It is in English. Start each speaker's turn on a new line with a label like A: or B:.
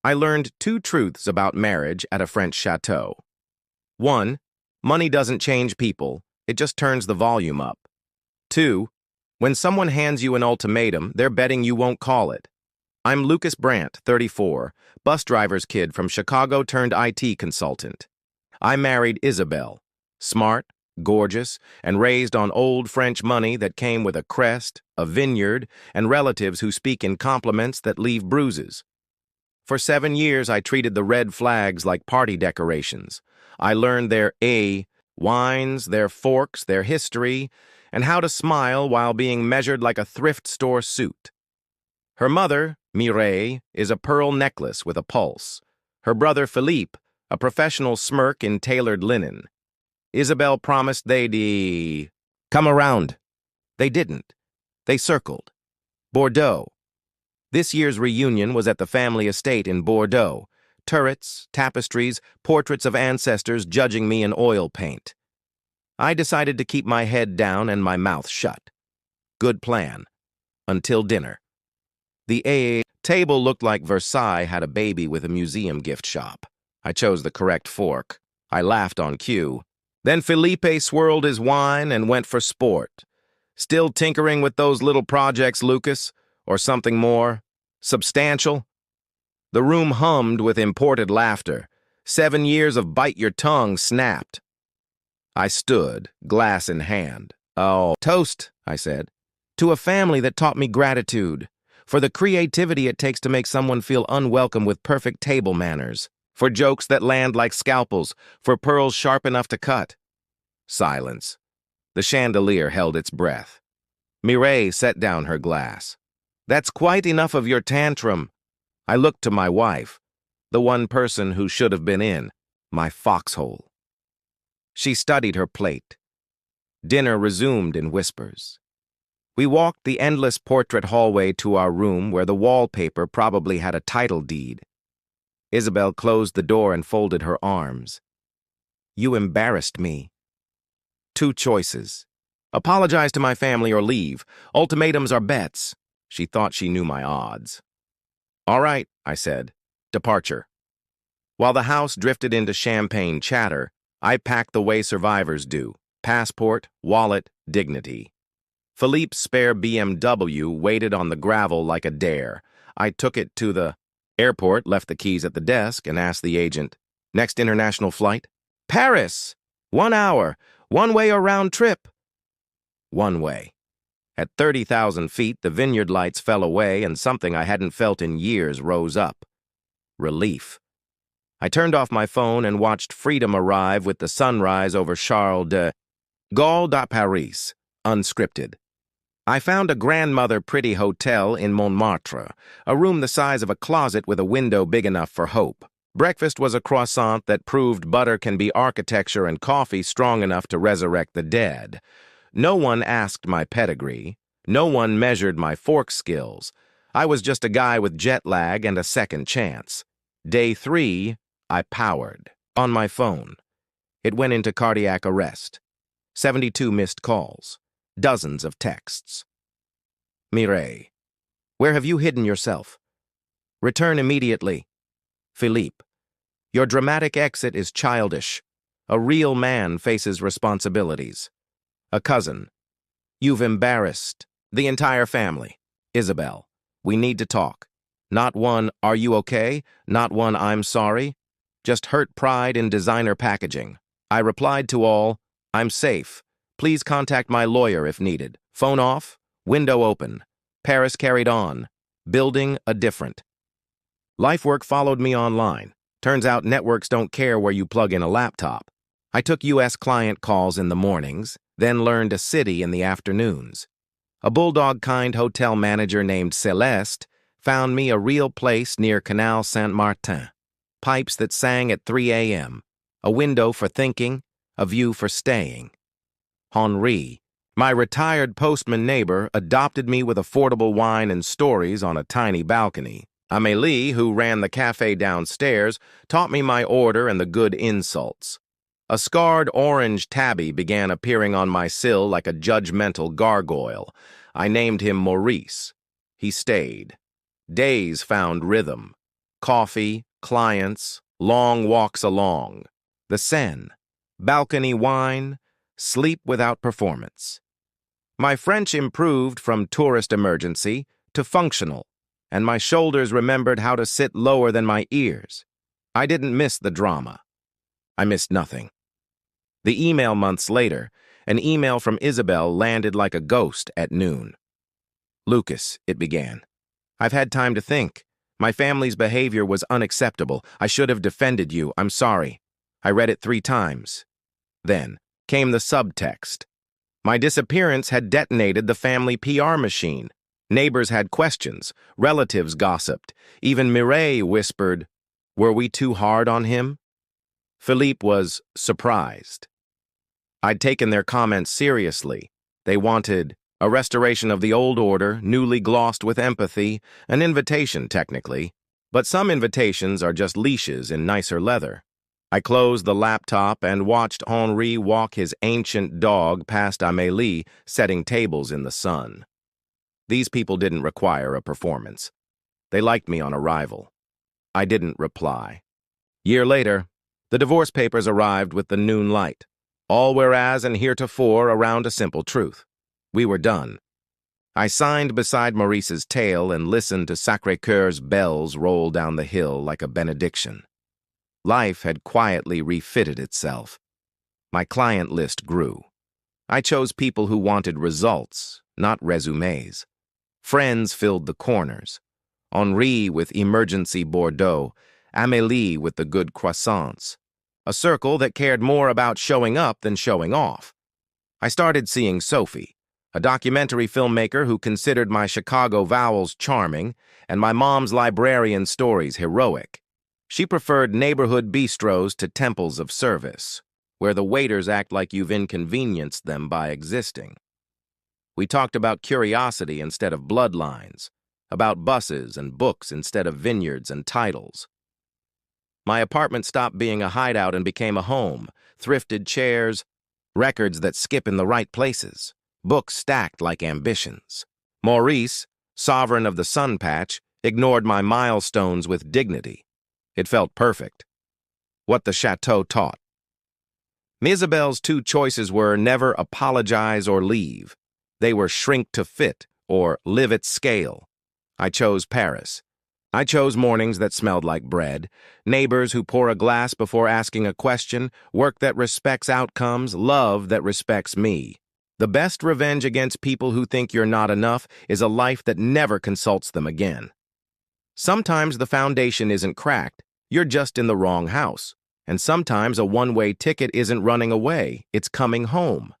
A: I learned two truths about marriage at a French chateau. One, money doesn't change people, it just turns the volume up. Two, when someone hands you an ultimatum, they're betting you won't call it. I'm Lucas Brandt, 34, bus driver's kid from Chicago turned IT consultant. I married Isabel, smart, gorgeous, and raised on old French money that came with a crest, a vineyard, and relatives who speak in compliments that leave bruises. For 7 years, I treated the red flags like party decorations. I learned their wines, their forks, their history, and how to smile while being measured like a thrift store suit. Her mother, Mireille, is a pearl necklace with a pulse. Her brother, Philippe, a professional smirk in tailored linen. Isabel promised they'd come around. They didn't. They circled. Bordeaux. This year's reunion was at the family estate in Bordeaux. Turrets, tapestries, portraits of ancestors judging me in oil paint. I decided to keep my head down and my mouth shut. Good plan. Until dinner. The table looked like Versailles had a baby with a museum gift shop. I chose the correct fork. I laughed on cue. Then Felipe swirled his wine and went for sport. Still tinkering with those little projects, Lucas? Or something more substantial? The room hummed with imported laughter. 7 years of bite your tongue snapped. I stood, glass in hand. Oh, toast, I said, to a family that taught me gratitude, for the creativity it takes to make someone feel unwelcome with perfect table manners, for jokes that land like scalpels, for pearls sharp enough to cut. Silence. The chandelier held its breath. Mireille set down her glass. That's quite enough of your tantrum. I looked to my wife, the one person who should have been in my foxhole. She studied her plate. Dinner resumed in whispers. We walked the endless portrait hallway to our room where the wallpaper probably had a title deed. Isabel closed the door and folded her arms. You embarrassed me. 2 choices. Apologize to my family or leave. Ultimatums are bets. She thought she knew my odds. All right, I said. Departure. While the house drifted into champagne chatter, I packed the way survivors do. Passport, wallet, dignity. Philippe's spare BMW waited on the gravel like a dare. I took it to the airport, left the keys at the desk, and asked the agent, next international flight? Paris! 1 hour, one-way or round trip? One way. At 30,000 feet, the vineyard lights fell away and something I hadn't felt in years rose up. Relief. I turned off my phone and watched freedom arrive with the sunrise over Charles de Gaulle de Paris, unscripted. I found a grandmother pretty hotel in Montmartre, a room the size of a closet with a window big enough for hope. Breakfast was a croissant that proved butter can be architecture and coffee strong enough to resurrect the dead. No one asked my pedigree. No one measured my fork skills. I was just a guy with jet lag and a second chance. Day 3, I powered. On my phone. It went into cardiac arrest. 72 missed calls. Dozens of texts. Mireille, where have you hidden yourself? Return immediately. Philippe, your dramatic exit is childish. A real man faces responsibilities. A cousin, you've embarrassed the entire family. Isabel, we need to talk. Not one, are you okay? Not one, I'm sorry. Just hurt pride in designer packaging. I replied to all, I'm safe. Please contact my lawyer if needed. Phone off, window open. Paris carried on. Building a different. Lifework followed me online. Turns out networks don't care where you plug in a laptop. I took U.S. client calls in the mornings, then learned a city in the afternoons. A bulldog-kind hotel manager named Celeste found me a real place near Canal Saint-Martin. Pipes that sang at 3 a.m., a window for thinking, a view for staying. Henri, my retired postman neighbor, adopted me with affordable wine and stories on a tiny balcony. Amélie, who ran the cafe downstairs, taught me my order and the good insults. A scarred orange tabby began appearing on my sill like a judgmental gargoyle. I named him Maurice. He stayed. Days found rhythm. coffee, clients, long walks along, the Seine, balcony wine, sleep without performance. My French improved from tourist emergency to functional, and my shoulders remembered how to sit lower than my ears. I didn't miss the drama. I missed nothing. The email months later, an email from Isabel landed like a ghost at noon. "Lucas," it began. "I've had time to think. My family's behavior was unacceptable. I should have defended you. I'm sorry. I read it 3 times. Then came the subtext. My disappearance had detonated the family PR machine. Neighbors had questions. Relatives gossiped. Even Mireille whispered, were we too hard on him? Philippe was surprised. I'd taken their comments seriously. They wanted a restoration of the old order, newly glossed with empathy, an invitation technically, but some invitations are just leashes in nicer leather. I closed the laptop and watched Henri walk his ancient dog past Amélie, setting tables in the sun. These people didn't require a performance. They liked me on arrival. I didn't reply. Year later, the divorce papers arrived with the noon light. All whereas and heretofore around a simple truth. We were done. I signed beside Maurice's tail and listened to Sacré-Cœur's bells roll down the hill like a benediction. Life had quietly refitted itself. My client list grew. I chose people who wanted results, not resumes. Friends filled the corners. Henri with emergency Bordeaux, Amélie with the good croissants. A circle that cared more about showing up than showing off. I started seeing Sophie, a documentary filmmaker who considered my Chicago vowels charming and my mom's librarian stories heroic. She preferred neighborhood bistros to temples of service, where the waiters act like you've inconvenienced them by existing. We talked about curiosity instead of bloodlines, about buses and books instead of vineyards and titles. My apartment stopped being a hideout and became a home, thrifted chairs, records that skip in the right places, books stacked like ambitions. Maurice, sovereign of the sun patch, ignored my milestones with dignity. It felt perfect. What the chateau taught. Isabel's 2 choices were never apologize or leave. They were shrink to fit or live at scale. I chose Paris. I chose mornings that smelled like bread, neighbors who pour a glass before asking a question, work that respects outcomes, love that respects me. The best revenge against people who think you're not enough is a life that never consults them again. Sometimes the foundation isn't cracked, you're just in the wrong house. And sometimes a one-way ticket isn't running away, it's coming home.